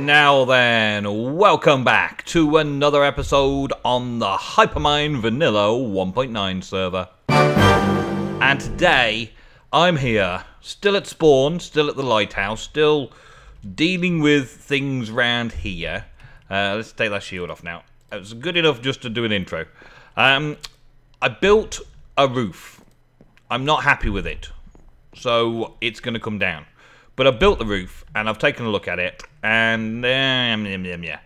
Now then, welcome back to another episode on the Hypermine Vanilla 1.9 server. And today, I'm here, still at Spawn, still at the lighthouse, still dealing with things around here. Let's take that shield off now. It's good enough just to do an intro. I built a roof. I'm not happy with it, so it's going to come down. But I've built the roof, and I've taken a look at it, and I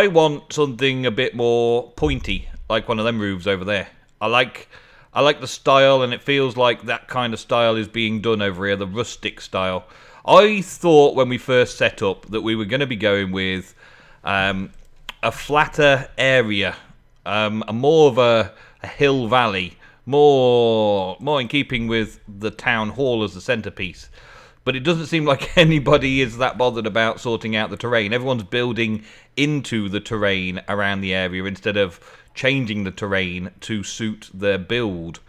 want something a bit more pointy, like one of them roofs over there. I like the style, and it feels like that kind of style is being done over here, the rustic style. I thought when we first set up that we were going to be going with a flatter area, more of a hill valley, more in keeping with the town hall as the centerpiece. But it doesn't seem like anybody is that bothered about sorting out the terrain. Everyone's building into the terrain around the area instead of changing the terrain to suit their build.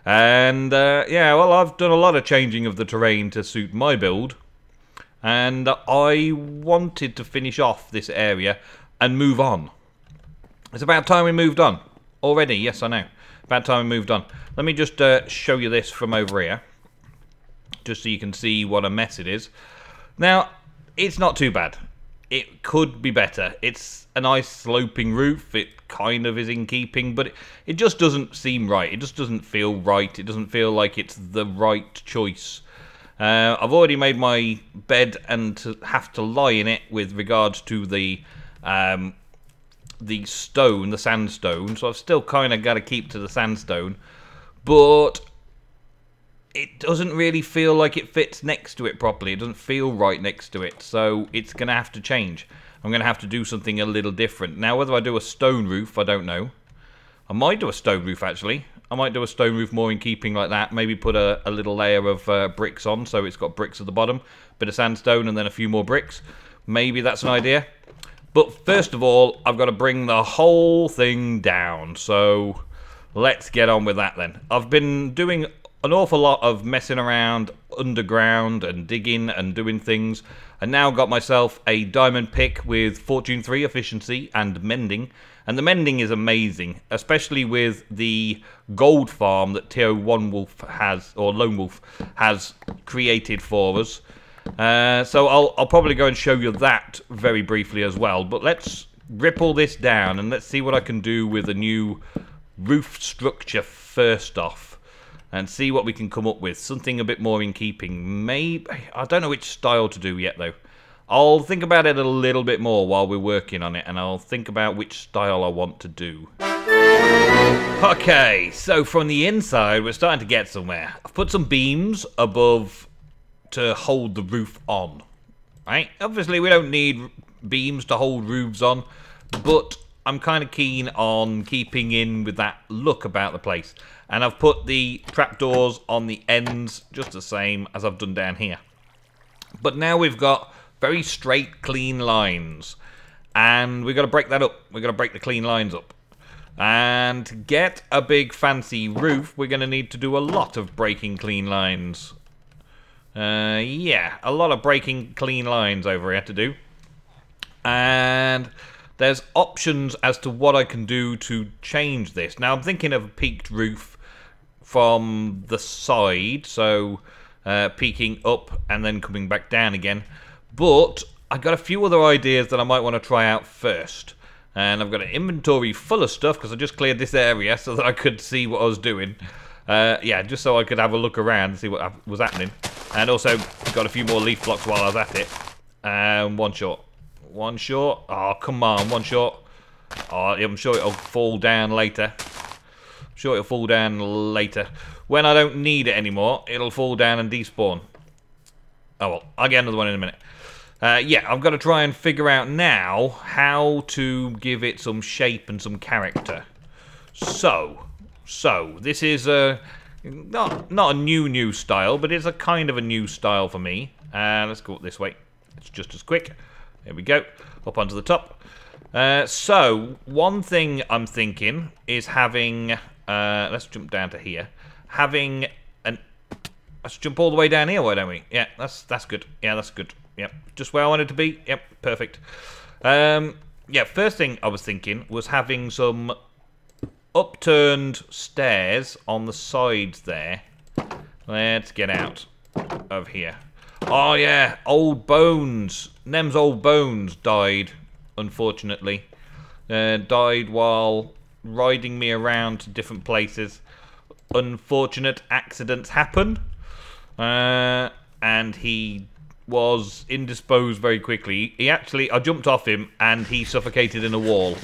And yeah, well, I've done a lot of changing of the terrain to suit my build. And I wanted to finish off this area and move on. It's about time we moved on. Already, yes, I know. About time we moved on. Let me just show you this from over here, just so you can see what a mess it is. Now, it's not too bad. It could be better. It's a nice sloping roof. It kind of is in keeping, but it just doesn't seem right. It just doesn't feel right. It doesn't feel like it's the right choice. I've already made my bed and have to lie in it with regards to the stone, the sandstone. So I've still kind of got to keep to the sandstone, but it doesn't really feel like it fits next to it properly. It doesn't feel right next to it, so it's going to have to change. I'm going to have to do something a little different. Now, whether I do a stone roof, I don't know. I might do a stone roof, actually. I might do a stone roof more in keeping like that. Maybe put a little layer of bricks on, so it's got bricks at the bottom, bit of sandstone, and then a few more bricks. Maybe that's an idea. But first of all, I've got to bring the whole thing down, so let's get on with that then. I've been doing an awful lot of messing around underground and digging and doing things. I now got myself a diamond pick with Fortune 3 efficiency and mending. And the mending is amazing, especially with the gold farm that Teo One Wolf has, or Lone Wolf has created for us. So I'll probably go and show you that very briefly as well. But let's rip all this down and let's see what I can do with a new roof structure first off. And see what we can come up with. Something a bit more in keeping. Maybe, I don't know which style to do yet, though. I'll think about it a little bit more while we're working on it. And I'll think about which style I want to do. Okay, so from the inside, we're starting to get somewhere. I've put some beams above to hold the roof on. Right? Obviously, we don't need beams to hold roofs on. But I'm kind of keen on keeping in with that look about the place. And I've put the trapdoors on the ends just the same as I've done down here. But now we've got very straight, clean lines. And we've got to break that up. We've got to break the clean lines up. And to get a big fancy roof, we're going to need to do a lot of breaking clean lines. Yeah, a lot of breaking clean lines over here to do. And there's options as to what I can do to change this. Now, I'm thinking of a peaked roof from the side, so peeking up and then coming back down again. But I've got a few other ideas that I might want to try out first. And I've got an inventory full of stuff because I just cleared this area so that I could see what I was doing. Yeah, just so I could have a look around and see what was happening. And also got a few more leaf blocks while I was at it. One short. One short. Oh, come on, one short. Oh, I'm sure it'll fall down later. I'm sure it'll fall down later. When I don't need it anymore, it'll fall down and despawn. Oh, well, I'll get another one in a minute. Yeah, I've got to try and figure out now how to give it some shape and some character. So this is not a new style, but it's a kind of a new style for me. Let's go up this way. It's just as quick. There we go. Up onto the top. So, one thing I'm thinking is having... let's jump down to here. Having an... Let's jump all the way down here, why don't we? Yeah, that's good. Yeah, that's good. Yep. Just where I wanted to be. Yep. Perfect. Yeah, first thing I was thinking was having some upturned stairs on the sides there. Let's get out of here. Oh, yeah. Old bones. Nem's old bones died, unfortunately. Died while riding me around to different places. Unfortunate accidents happen. And he was indisposed very quickly. I jumped off him and he suffocated in a wall.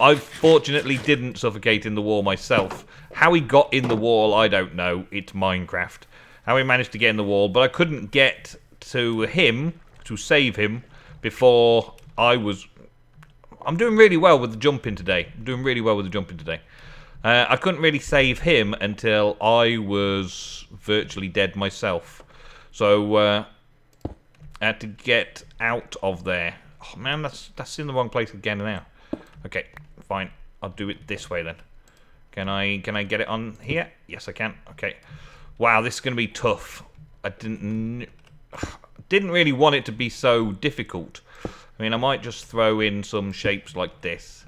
I fortunately didn't suffocate in the wall myself. How he got in the wall, I don't know. It's Minecraft. How he managed to get in the wall, but I couldn't get to him to save him before I'm doing really well with the jumping today. I couldn't really save him until I was virtually dead myself. So I had to get out of there. Oh man, that's in the wrong place again now. Okay, fine. I'll do it this way then. Can I get it on here? Yes, I can. Okay. Wow, this is going to be tough. I didn't really want it to be so difficult. I mean, I might just throw in some shapes like this,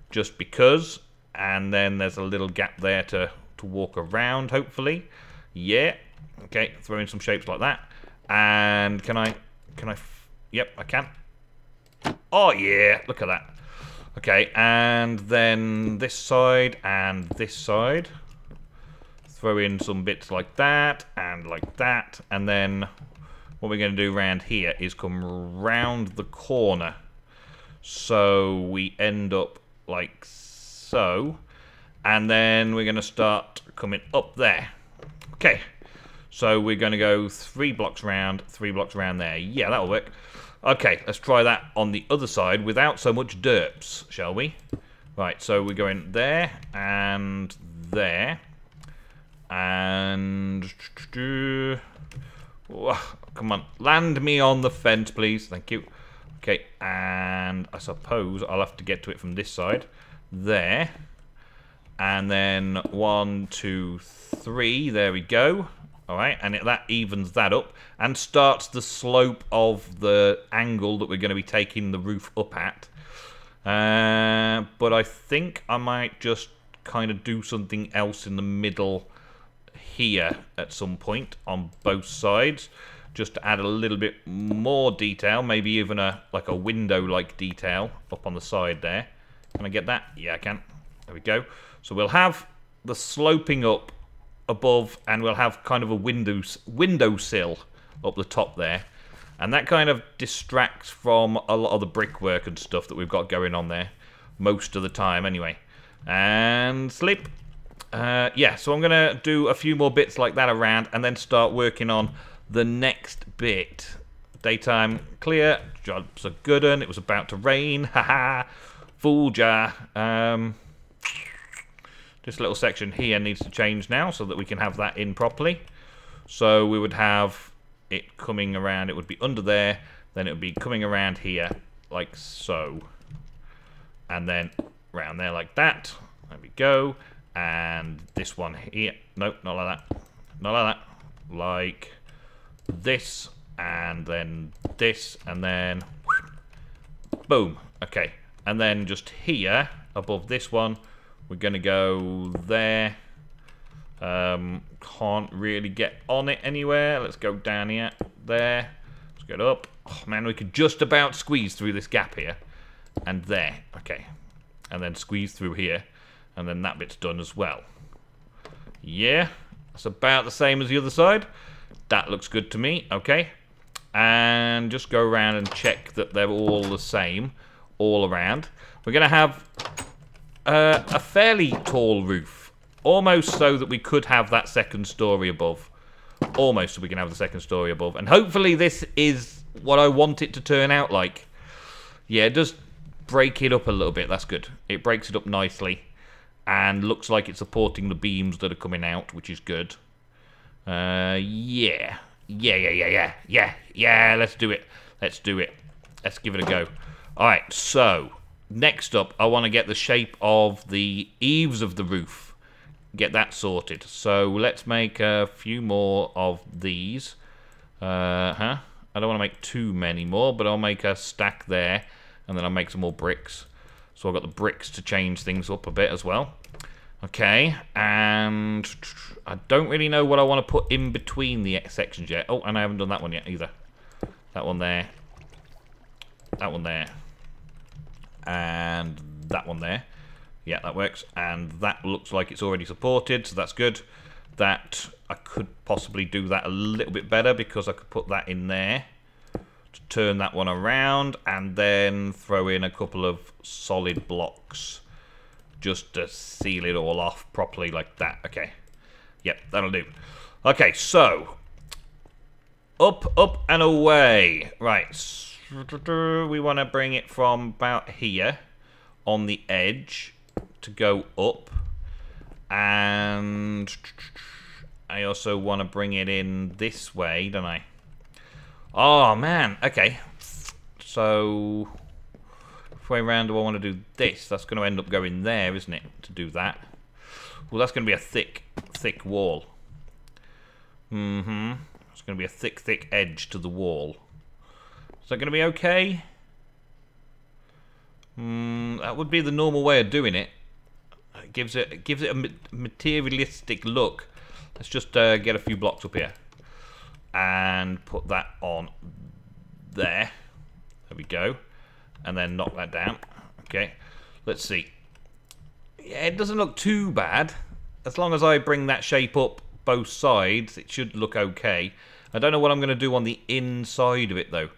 just because, and then there's a little gap there to walk around, hopefully. Yeah. Okay, throw in some shapes like that. And can I? Yep, I can. Oh yeah, look at that. Okay, and then this side and this side. Throw in some bits like that, and then what we're going to do around here is come round the corner. So we end up like so, and then we're going to start coming up there. Okay, so we're going to go 3 blocks round, 3 blocks round there. Yeah, that'll work. Okay, let's try that on the other side without so much derps, shall we? Right, so we're going there, and there. And oh, come on, land me on the fence, please. Thank you. Okay, and I suppose I'll have to get to it from this side. There. And then 1, 2, 3. There we go. Alright, and that evens that up and starts the slope of the angle that we're going to be taking the roof up at. But I think I might just kind of do something else in the middle here at some point on both sides, just to add a little bit more detail, maybe even like a window-like detail up on the side there. Can I get that? Yeah, I can. There we go. So we'll have the sloping up above, and we'll have kind of a windowsill up the top there, and that kind of distracts from a lot of the brickwork and stuff that we've got going on there most of the time anyway. And sleep. Yeah, so I'm gonna do a few more bits like that around and then start working on the next bit. Daytime clear, job's a good un. It was about to rain, haha, fool jar. This little section here needs to change now so that we can have that in properly. So we would have it coming around, it would be under there, then it would be coming around here, like so. And then around there like that. There we go. And this one here, nope, not like that. Not like that. Like this, and then this, and then boom. Okay. And then just here, above this one, we're going to go there. Can't really get on it anywhere. Let's go down here. There. Let's get up. Oh, man, we could just about squeeze through this gap here. And there. Okay. And then squeeze through here. And then that bit's done as well. Yeah. That's about the same as the other side. That looks good to me. Okay. And just go around and check that they're all the same. All around. We're going to have a fairly tall roof, almost so that we could have that second story above. Almost so we can have the second story above. And hopefully this is what I want it to turn out like. Yeah, it does break it up a little bit. That's good. It breaks it up nicely. And looks like it's supporting the beams that are coming out, which is good. Yeah. Yeah, let's do it. Let's do it. Let's give it a go. Alright, so next up, I want to get the shape of the eaves of the roof. Get that sorted. So let's make a few more of these. I don't want to make too many more, but I'll make a stack there, and then I'll make some more bricks. So I've got the bricks to change things up a bit as well. Okay, and I don't really know what I want to put in between the sections yet. Oh, and I haven't done that one yet either. That one there. That one there. And that one there. Yeah, that works. And that looks like it's already supported, so that's good. That, I could possibly do that a little bit better because I could put that in there to turn that one around and then throw in a couple of solid blocks just to seal it all off properly like that. Okay. Yep, that'll do. Okay, so up, up and away. Right. We want to bring it from about here on the edge to go up. And I also want to bring it in this way, don't I? Oh, man. Okay. So which way around do I want to do this? That's going to end up going there, isn't it? To do that. Well, that's going to be a thick, thick wall. Mm-hmm. It's going to be a thick, thick edge to the wall. Is that going to be okay? That would be the normal way of doing it. It gives it a materialistic look. Let's just get a few blocks up here and put that on there. There we go. And then knock that down. Okay. Let's see. Yeah, it doesn't look too bad. As long as I bring that shape up both sides, it should look okay. I don't know what I'm going to do on the inside of it though.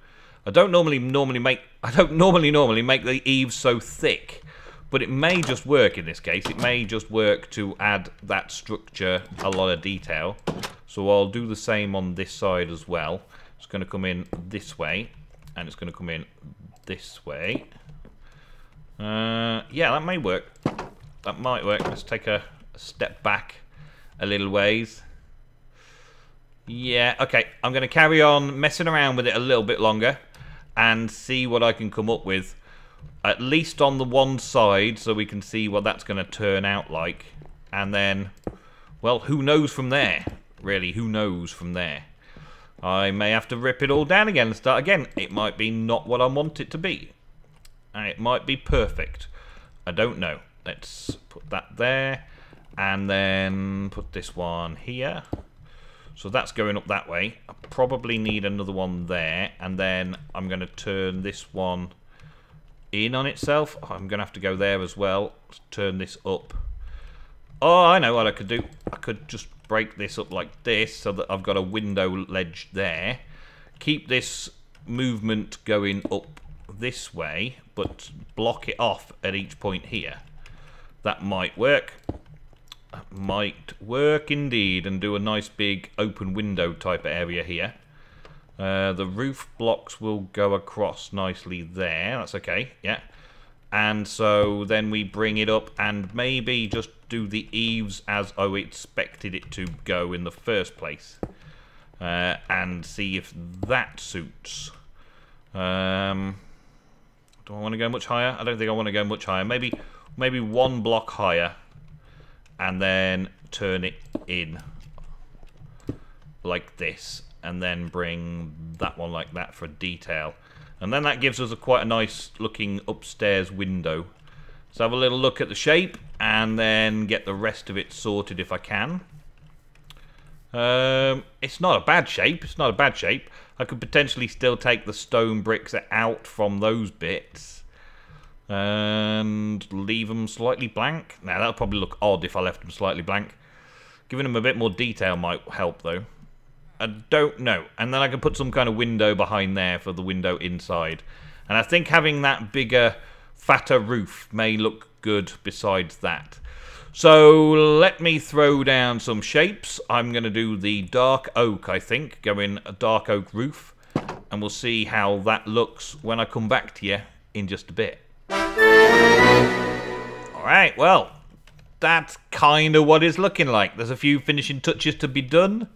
I don't normally make the eaves so thick, but it may just work in this case. It may just work to add that structure a lot of detail. So I'll do the same on this side as well. It's going to come in this way, and it's going to come in this way. Yeah, that may work. That might work. Let's take a step back a little ways. Yeah, okay. I'm going to carry on messing around with it a little bit longer and see what I can come up with. At least on the one side, so we can see what that's going to turn out like. And then, well, who knows from there? Really, who knows from there? I may have to rip it all down again and start again. It might be not what I want it to be. And it might be perfect. I don't know. Let's put that there. And then put this one here. So that's going up that way. I probably need another one there. And then I'm going to turn this one in on itself. I'm going to have to go there as well. Let's turn this up. Oh, I know what I could do. I could just break this up like this so that I've got a window ledge there. Keep this movement going up this way, but block it off at each point here. That might work. That might work indeed, and do a nice big open window type of area here. The roof blocks will go across nicely there. That's okay, yeah. And so then we bring it up and maybe just do the eaves as I expected it to go in the first place. And see if that suits. Do I want to go much higher? I don't think I want to go much higher. Maybe one block higher. And then turn it in like this. And then bring that one like that for detail. And then that gives us quite a nice looking upstairs window. So have a little look at the shape and then get the rest of it sorted if I can. It's not a bad shape. It's not a bad shape. I could potentially still take the stone bricks out from those bits and leave them slightly blank. Now that'll probably look odd if I left them slightly blank. Giving them a bit more detail might help though. I don't know. And then I can put some kind of window behind there for the window inside. And I think having that bigger, fatter roof may look good besides that. So let me throw down some shapes. I'm going to do the dark oak, I think. Go in a dark oak roof. And we'll see how that looks when I come back to you in just a bit. Alright, well, that's kind of what it's looking like. There's a few finishing touches to be done.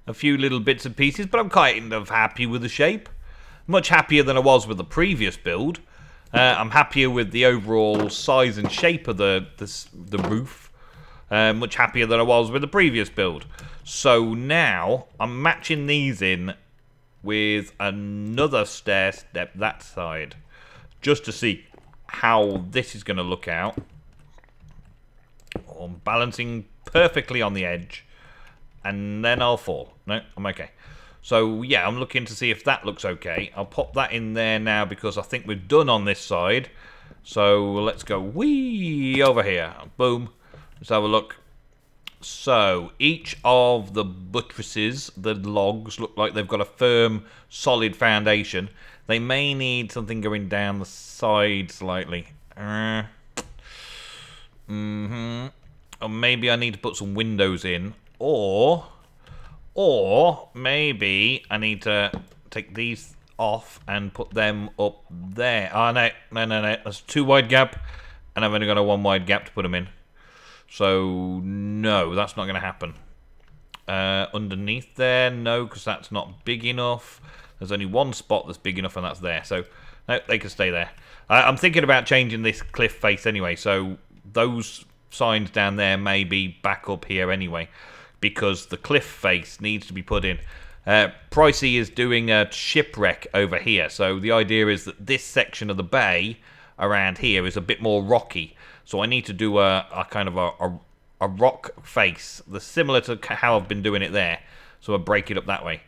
A few little bits and pieces, but I'm kind of happy with the shape. Much happier than I was with the previous build. I'm happier with the overall size and shape of the roof. Much happier than I was with the previous build. So now I'm matching these in with another stair step that side, just to see how this is going to look out. Oh, I'm balancing perfectly on the edge, and then I'll fall. No, I'm okay. So yeah, I'm looking to see if that looks okay. I'll pop that in there now because I think we're done on this side. So let's go wee over here. Boom. Let's have a look. So each of the buttresses, the logs, look like they've got a firm, solid foundation. They may need something going down the side slightly. Or maybe I need to put some windows in. Or maybe I need to take these off and put them up there. Oh, no. That's a 2 wide gap, and I've only got a 1 wide gap to put them in. So, no, that's not going to happen. Underneath there, no, because that's not big enough. There's only one spot that's big enough, and that's there. So, no, they can stay there. I'm thinking about changing this cliff face anyway, so those signs down there may be back up here anyway, because the cliff face needs to be put in. Pricey is doing a shipwreck over here, so the idea is that this section of the bay around here is a bit more rocky. So I need to do a kind of a rock face, similar to how I've been doing it there. So I break it up that way.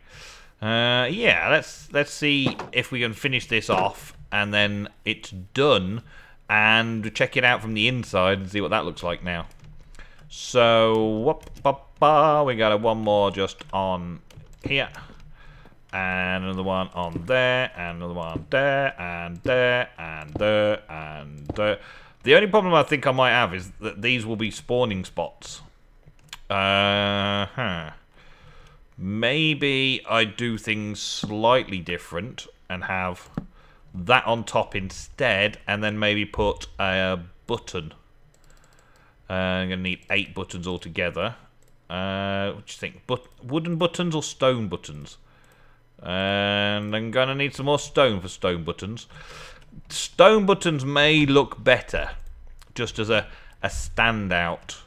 Yeah, let's see if we can finish this off, and then it's done, and check it out from the inside and see what that looks like now. So we got one more just on here, and another one on there, and another one there, and there, and there, and there. The only problem I think I might have is that these will be spawning spots. Maybe I do things slightly different and have that on top instead, and then maybe put a button. I'm going to need 8 buttons altogether. What do you think? Wooden buttons or stone buttons? And I'm going to need some more stone for stone buttons. Stone buttons may look better, just as a standout.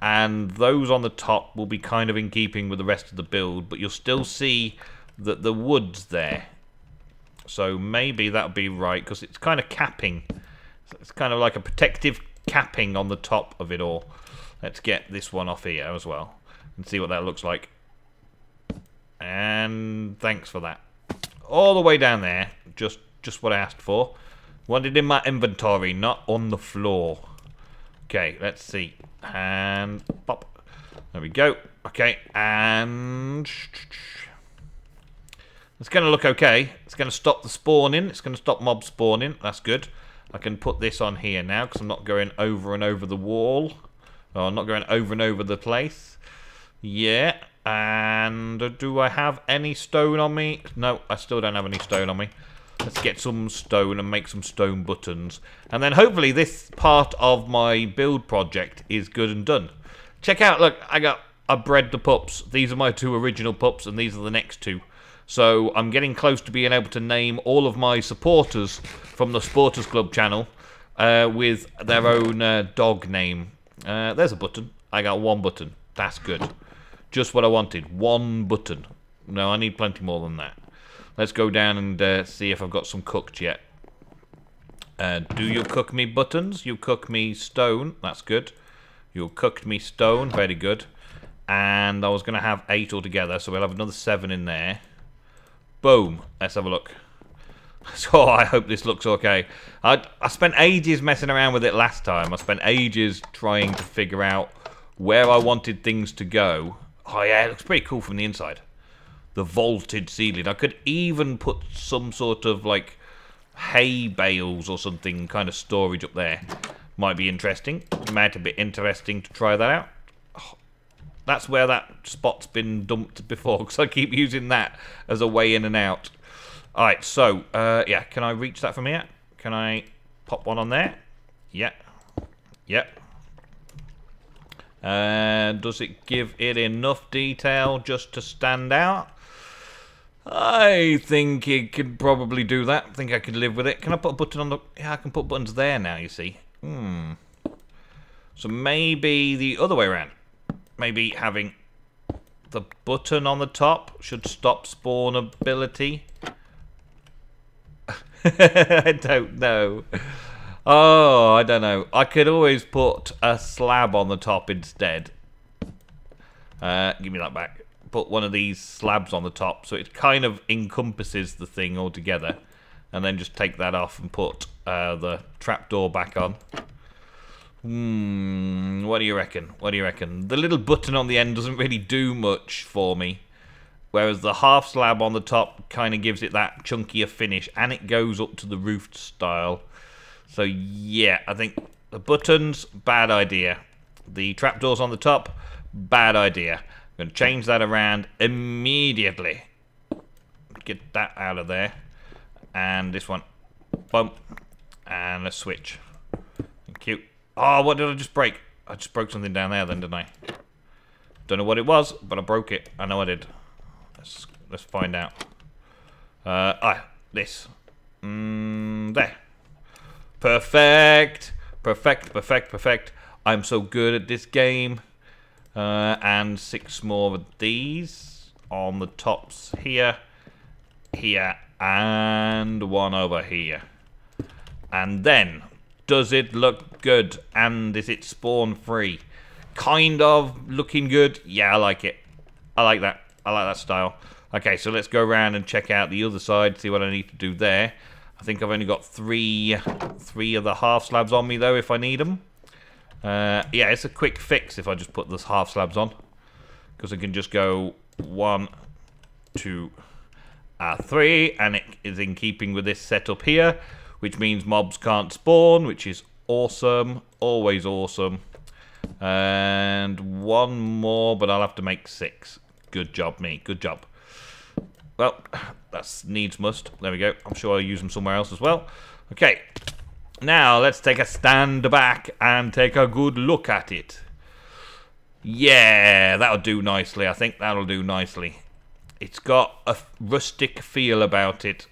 And those on the top will be kind of in keeping with the rest of the build, but you'll still see that the wood's there. So maybe that'll be right, because it's kind of capping. It's kind of like a protective capping on the top of it all. Let's get this one off here as well and see what that looks like. And thanks for that. All the way down there, just what I asked for. Wanted in my inventory, not on the floor. Okay, let's see. And pop. There we go. Okay, and it's going to look okay. It's going to stop the spawning. It's going to stop mob spawning. That's good. I can put this on here now because I'm not going over and over the wall. Or I'm not going over and over the place. Yeah. And do I have any stone on me? No, I still don't have any stone on me. Let's get some stone and make some stone buttons. And then hopefully this part of my build project is good and done. Check out, look, I bred the pups. These are my 2 original pups, and these are the next 2. So I'm getting close to being able to name all of my supporters from the Supporters Club channel with their own dog name. There's a button. I got 1 button. That's good. Just what I wanted. 1 button. No, I need plenty more than that. Let's go down and see if I've got some cooked yet. Do you cook me buttons? You cook me stone. That's good. You cooked me stone. Very good. And I was going to have 8 altogether, so we'll have another 7 in there. Boom. Let's have a look. So I hope this looks okay. I spent ages messing around with it last time. I spent ages trying to figure out where I wanted things to go. Oh yeah, it looks pretty cool from the inside. The vaulted ceiling. I could even put some sort of like hay bales or something kind of storage up there. Might be interesting. Might be interesting to try that out. Oh, that's where that spot's been dumped before, because I keep using that as a way in and out. Alright, so, yeah, can I reach that from here? Can I pop one on there? Yeah. Yep. Does it give it enough detail just to stand out? I think it could probably do that. I think I could live with it. Can I put a button on the... Yeah, I can put buttons there now, you see. So maybe the other way around. Maybe having the button on the top should stop spawnability. I don't know. Oh, I don't know. I could always put a slab on the top instead. Give me that back. Put one of these slabs on the top so it kind of encompasses the thing altogether. And then just take that off and put the trapdoor back on. What do you reckon? What do you reckon? The little button on the end doesn't really do much for me. Whereas the half slab on the top kind of gives it that chunkier finish. And it goes up to the roofed style. So yeah, I think the buttons, bad idea. The trapdoors on the top, bad idea. I'm going to change that around immediately. Get that out of there. And this one. Bump. And a switch. Thank you. Oh, what did I just break? I just broke something down there then, didn't I? Don't know what it was, but I broke it. I know I did. Let's find out. This. There. Perfect. Perfect, perfect, perfect. I'm so good at this game. And 6 more of these on the tops here. Here. And 1 over here. And then, does it look good? And is it spawn free? Kind of looking good. Yeah, I like it. I like that. I like that style. Okay, so let's go around and check out the other side, see what I need to do there. I think I've only got three of the half slabs on me, though, if I need them. Yeah, it's a quick fix if I just put those half slabs on. Because I can just go 1, 2, 3, and it is in keeping with this setup here, which means mobs can't spawn, which is awesome. Always awesome. And 1 more, but I'll have to make 6. Good job, me. Good job. Well, that's needs must. There we go. I'm sure I'll use them somewhere else as well. Okay. Now, let's take a stand back and take a good look at it. Yeah, that'll do nicely. I think that'll do nicely. It's got a rustic feel about it.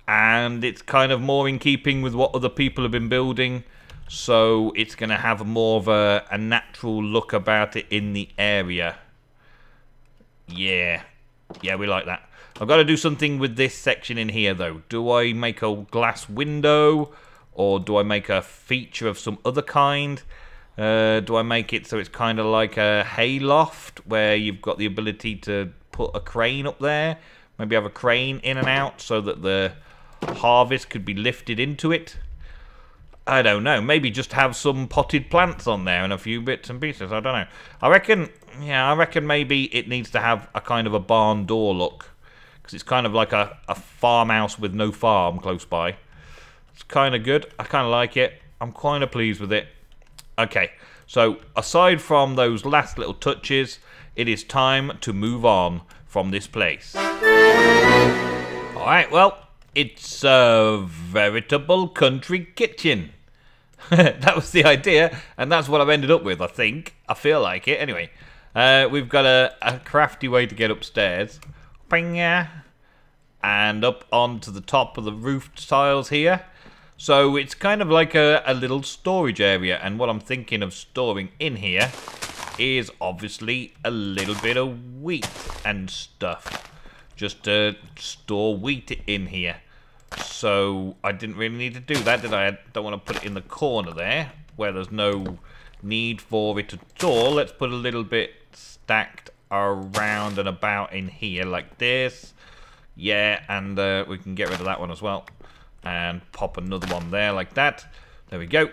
And it's kind of more in keeping with what other people have been building. So, it's going to have more of a natural look about it in the area. Yeah. Yeah, we like that. I've got to do something with this section in here, though. Do I make a glass window? Or do I make a feature of some other kind? Do I make it so it's kind of like a hayloft, where you've got the ability to put a crane up there? Maybe have a crane in and out so that the harvest could be lifted into it? I don't know. Maybe just have some potted plants on there and a few bits and pieces. I don't know. I reckon maybe it needs to have a kind of a barn door look. Because it's kind of like a farmhouse with no farm close by. It's kind of good. I kind of like it. I'm kind of pleased with it. Okay. So, aside from those last little touches, it is time to move on from this place. Alright, well, it's a veritable country kitchen. That was the idea, and that's what I've ended up with, I think. I feel like it. Anyway, we've got a crafty way to get upstairs. And up onto the top of the roof tiles here. So it's kind of like a little storage area, and what I'm thinking of storing in here is obviously a little bit of wheat and stuff. Just to store wheat in here. So I didn't really need to do that, did I? I don't want to put it in the corner there, where there's no need for it at all. Let's put a little bit stacked around and about in here like this. Yeah, and we can get rid of that one as well. And pop another one there like that. There we go.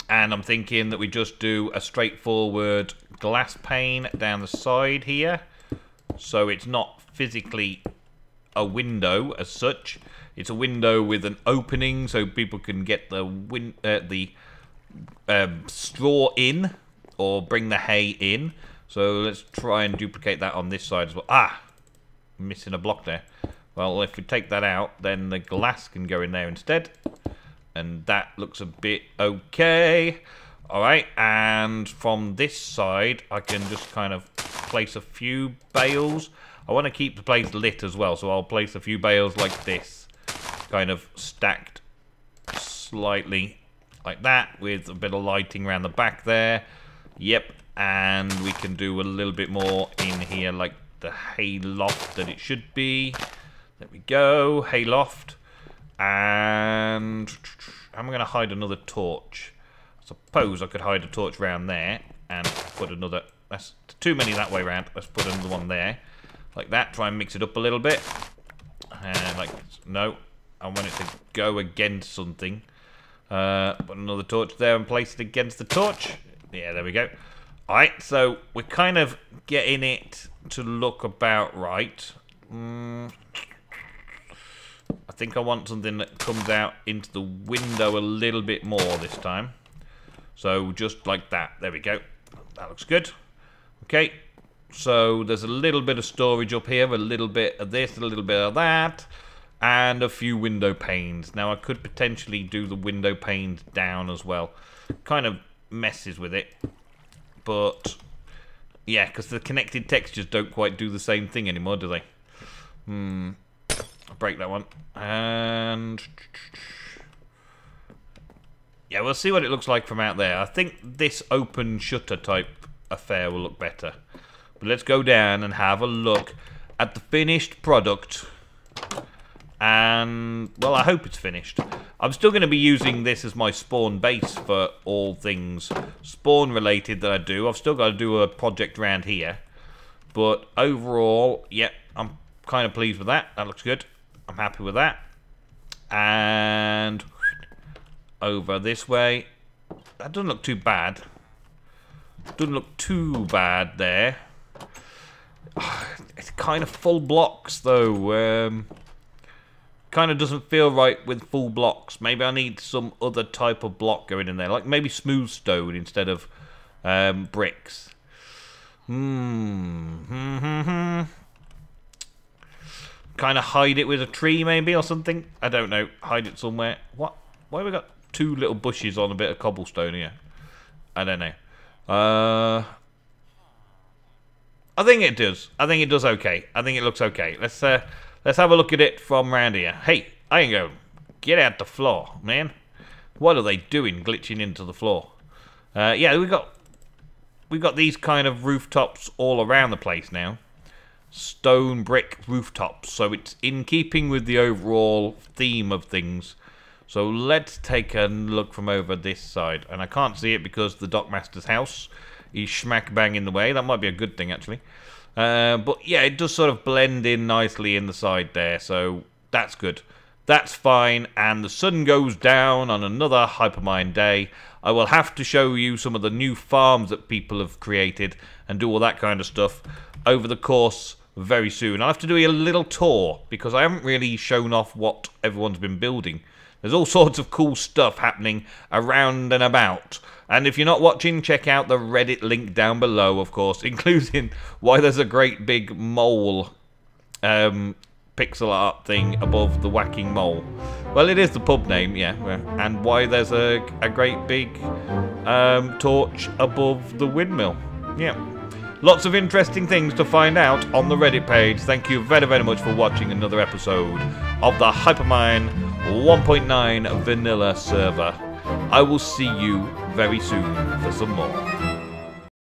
And I'm thinking that we just do a straightforward glass pane down the side here. So it's not physically a window as such. It's a window with an opening so people can get the straw in or bring the hay in. So let's try and duplicate that on this side as well. Ah! I'm missing a block there. Well, if we take that out, then the glass can go in there instead. And that looks a bit okay. Alright, and from this side, I can just kind of place a few bales. I want to keep the place lit as well, so I'll place a few bales like this. Kind of stacked slightly like that, with a bit of lighting around the back there. Yep, And we can do a little bit more in here, like the hay loft that it should be. There we go, hay loft. And I'm going to hide another torch. I suppose I could hide a torch around there and put another. That's too many that way around. Let's put another one there, like that. Try and mix it up a little bit. And like no, I want it to go against something. Put another torch there and place it against the torch. Yeah, there we go. Alright, so we're kind of getting it to look about right. I think I want something that comes out into the window a little bit more this time. So just like that. There we go. That looks good. Okay, so there's a little bit of storage up here, a little bit of this, a little bit of that, and a few window panes. Now I could potentially do the window panes down as well. Kind of messes with it. But, yeah, because the connected textures don't quite do the same thing anymore, do they? I'll break that one. And yeah, we'll see what it looks like from out there. I think this open shutter type affair will look better. But let's go down and have a look at the finished product. And, well, I hope it's finished. I'm still going to be using this as my spawn base for all things spawn related that I do. I've still got to do a project around here. But overall, yeah, I'm kind of pleased with that. That looks good. I'm happy with that. And over this way. That doesn't look too bad. Doesn't look too bad there. It's kind of full blocks though. Kind of doesn't feel right with full blocks. Maybe I need some other type of block going in there. Like maybe smooth stone instead of bricks. Kind of hide it with a tree maybe or something. I don't know. Hide it somewhere. What? Why have we got two little bushes on a bit of cobblestone here? I don't know. I think it does. I think it does okay. I think it looks okay. Let's have a look at it from around here. Hey, I ain't going. Get out the floor, man. What are they doing, glitching into the floor? Yeah, we've got these kind of rooftops all around the place now. Stone brick rooftops. So it's in keeping with the overall theme of things. So let's take a look from over this side. And I can't see it because the dockmaster's house is smack bang in the way. That might be a good thing, actually. But yeah, it does sort of blend in nicely in the side there, so that's good. That's fine, and the sun goes down on another Hypermine day. I will have to show you some of the new farms that people have created and do all that kind of stuff over the course very soon. I'll have to do a little tour, because I haven't really shown off what everyone's been building. There's all sorts of cool stuff happening around and about. And if you're not watching, check out the Reddit link down below, of course, including why there's a great big mole pixel art thing above the whacking mole. Well, it is the pub name, yeah. And why there's a great big torch above the windmill. Yeah. Lots of interesting things to find out on the Reddit page. Thank you very, very much for watching another episode of the Hypermine 1.9 vanilla server. I will see you very soon for some more.